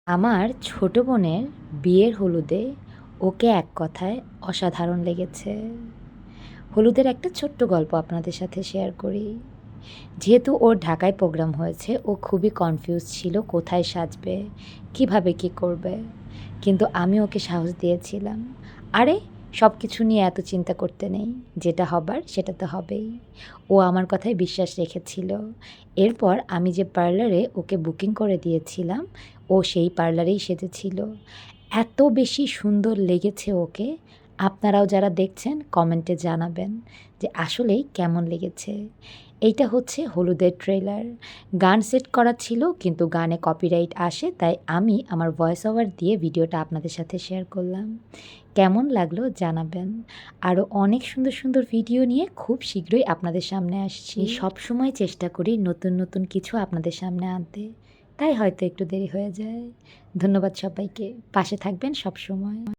আমার ছোট বোনের বিয়ের হলুদে ওকে এক কথায় অসাধারণ লেগেছে। হলুদের একটা ছোট্ট গল্প আপনাদের সাথে শেয়ার করি। যেহেতু ওর ঢাকায় প্রোগ্রাম হয়েছে, ও খুবই কনফিউজ ছিল কোথায় সাজবে, কিভাবে কি করবে। কিন্তু আমি ওকে সাহস দিয়েছিলাম, আরে সব কিছু নিয়ে এত চিন্তা করতে নেই, যেটা হবার সেটা তো হবেই। ও আমার কথায় বিশ্বাস রেখেছিল। এরপর আমি যে পার্লারে ওকে বুকিং করে দিয়েছিলাম, ও সেই পার্লারেই সেজেছিল। এত বেশি সুন্দর লেগেছে ওকে। আপনারাও যারা দেখছেন কমেন্টে জানাবেন যে আসলেই কেমন লেগেছে। এইটা হচ্ছে হলুদের ট্রেলার। গান সেট করা ছিল কিন্তু গানে কপিরাইট আসে, তাই আমি আমার ভয়েস ওভার দিয়ে ভিডিওটা আপনাদের সাথে শেয়ার করলাম। কেমন লাগলো জানাবেন। আরও অনেক সুন্দর সুন্দর ভিডিও নিয়ে খুব শীঘ্রই আপনাদের সামনে আসছি। সবসময় চেষ্টা করি নতুন নতুন কিছু আপনাদের সামনে আনতে, তাই হয়তো একটু দেরি হয়ে যায়। ধন্যবাদ সবাইকে, পাশে থাকবেন সবসময়।